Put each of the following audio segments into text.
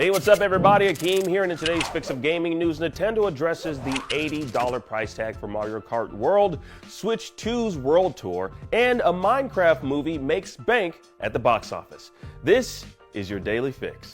Hey, what's up everybody? Akeem here, and in today's Fix of Gaming News, Nintendo addresses the $80 price tag for Mario Kart World, Switch 2's World Tour, and a Minecraft movie makes bank at the box office. This is your Daily Fix.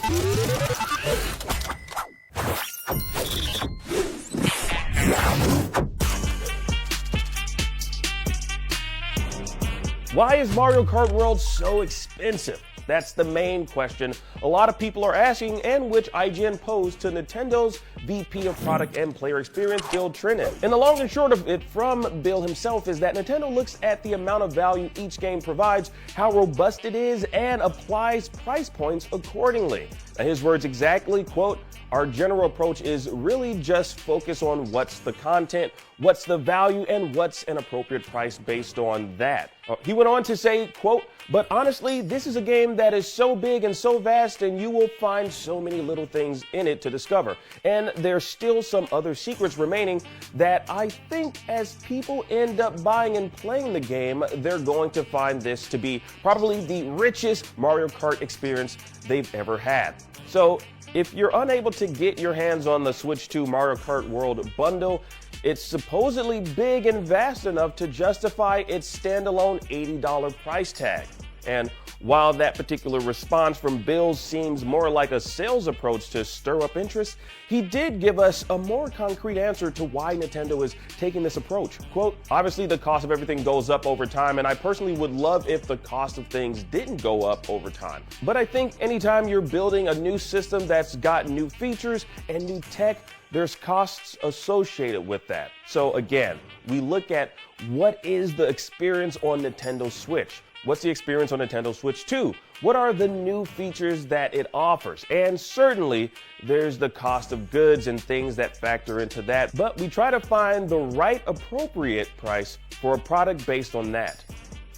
Why is Mario Kart World so expensive? That's the main question a lot of people are asking, and which IGN posed to Nintendo's VP of Product and Player Experience, Bill Trinen. And the long and short of it from Bill himself is that Nintendo looks at the amount of value each game provides, how robust it is, and applies price points accordingly. Now, his words exactly, quote, "Our general approach is really just focus on what's the content, what's the value, and what's an appropriate price based on that." He went on to say, quote, "But honestly, this is a game that is so big and so vast, and you will find so many little things in it to discover. And there's still some other secrets remaining that I think as people end up buying and playing the game, they're going to find this to be probably the richest Mario Kart experience they've ever had." So if you're unable to get your hands on the Switch 2 Mario Kart World bundle, it's supposedly big and vast enough to justify its standalone $80 price tag. And while that particular response from Bill seems more like a sales approach to stir up interest, he did give us a more concrete answer to why Nintendo is taking this approach. Quote, "Obviously the cost of everything goes up over time, and I personally would love if the cost of things didn't go up over time. But I think anytime you're building a new system that's got new features and new tech, there's costs associated with that. So again, we look at what is the experience on Nintendo Switch? What's the experience on Nintendo Switch 2? What are the new features that it offers? And certainly, there's the cost of goods and things that factor into that, but we try to find the right appropriate price for a product based on that.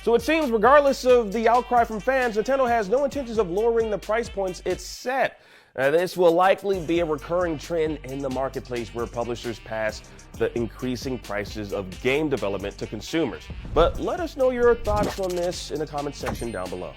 So it seems regardless of the outcry from fans, Nintendo has no intentions of lowering the price points it's set. This will likely be a recurring trend in the marketplace where publishers pass the increasing prices of game development to consumers. But let us know your thoughts on this in the comment section down below.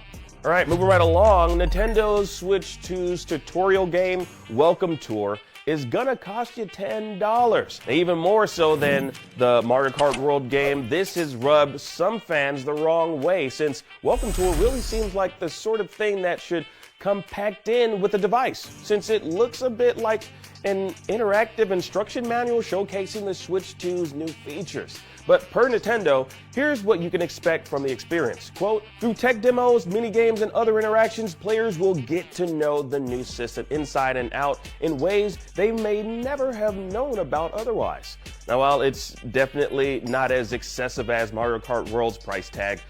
All right, moving right along, Nintendo's Switch 2's tutorial game, Welcome Tour, is gonna cost you $10. Even more so than the Mario Kart World game, this has rubbed some fans the wrong way, since Welcome Tour really seems like the sort of thing that should come packed in with a device, since it looks a bit like an interactive instruction manual showcasing the Switch 2's new features. But per Nintendo, here's what you can expect from the experience. Quote, "Through tech demos, mini-games, and other interactions, players will get to know the new system inside and out in ways they may never have known about otherwise." Now, while it's definitely not as excessive as Mario Kart World's price tag,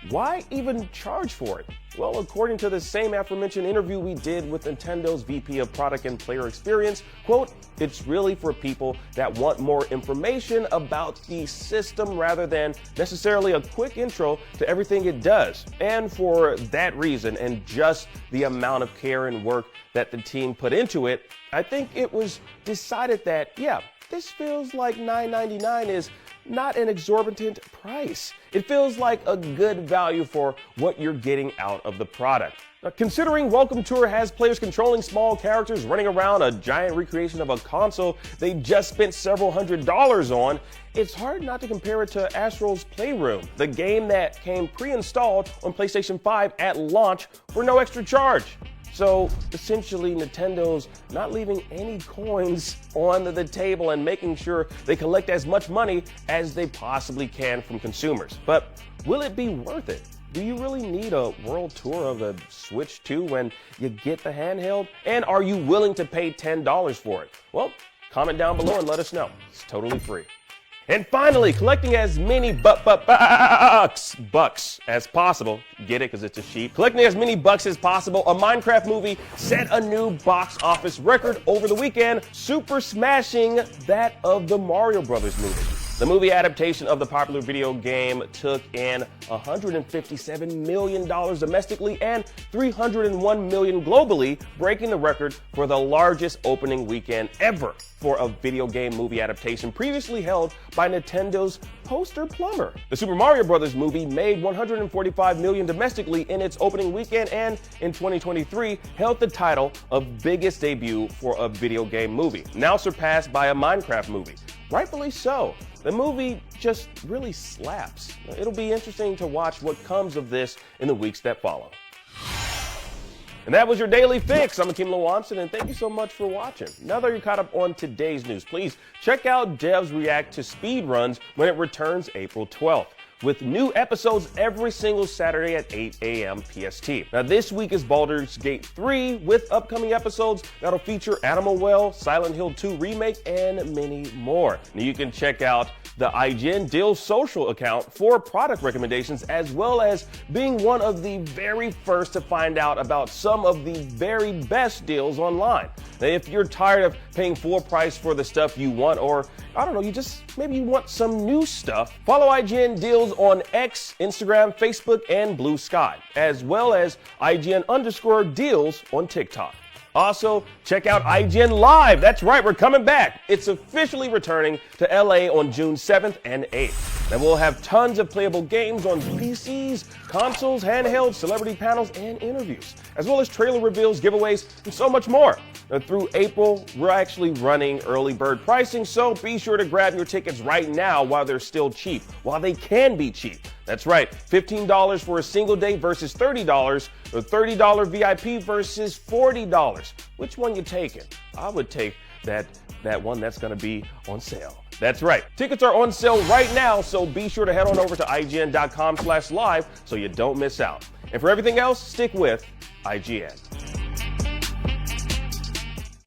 why even charge for it? Well, according to the same aforementioned interview we did with Nintendo's VP of Product and Player Experience, quote, "It's really for people that want more information about the system rather than necessarily a quick intro to everything it does." And for that reason, and just the amount of care and work that the team put into it, I think it was decided that, yeah, this feels like $9.99 is not an exorbitant price. It feels like a good value for what you're getting out of the product. Now, considering Welcome Tour has players controlling small characters running around a giant recreation of a console they just spent several $100s on, it's hard not to compare it to Astro's Playroom, the game that came pre-installed on PlayStation 5 at launch for no extra charge. So essentially, Nintendo's not leaving any coins on the table and making sure they collect as much money as they possibly can from consumers. But will it be worth it? Do you really need a world tour of the Switch 2 when you get the handheld? And are you willing to pay $10 for it? Well, comment down below and let us know. It's totally free. And finally, collecting as many bucks as possible. Get it, because it's a sheep. Collecting as many bucks as possible, a Minecraft movie set a new box office record over the weekend, super smashing that of the Mario Brothers movie. The movie adaptation of the popular video game took in $157 million domestically and $301 million globally, breaking the record for the largest opening weekend ever for a video game movie adaptation, previously held by Nintendo's Poster Plumber. The Super Mario Bros. Movie made $145 million domestically in its opening weekend, and in 2023 held the title of biggest debut for a video game movie, now surpassed by a Minecraft movie. Rightfully so. The movie just really slaps. It'll be interesting to watch what comes of this in the weeks that follow. And that was your Daily Fix. I'm Akeem Lawamson, and thank you so much for watching. Now that you're caught up on today's news, please check out Devs React to Speedruns when it returns April 12th, with new episodes every single Saturday at 8 a.m. PST. Now this week is Baldur's Gate 3 with upcoming episodes that'll feature Animal Well, Silent Hill 2 Remake, and many more. Now you can check out the IGN Deals social account for product recommendations, as well as being one of the very first to find out about some of the very best deals online. Now, if you're tired of paying full price for the stuff you want, or I don't know, maybe you want some new stuff, follow IGN Deals on X, Instagram, Facebook, and Blue Sky, as well as IGN_deals on TikTok. Also, check out IGN Live. That's right, we're coming back. It's officially returning to LA on June 7th and 8th. And we'll have tons of playable games on PCs, consoles, handhelds, celebrity panels, and interviews, as well as trailer reveals, giveaways, and so much more. Now, through April, we're actually running early bird pricing, so be sure to grab your tickets right now while they're still cheap, while they can be cheap. That's right, $15 for a single day versus $30, or $30 VIP versus $40. Which one you taking? I would take that one that's gonna be on sale. That's right, tickets are on sale right now, so be sure to head on over to IGN.com/live so you don't miss out. And for everything else, stick with IGN.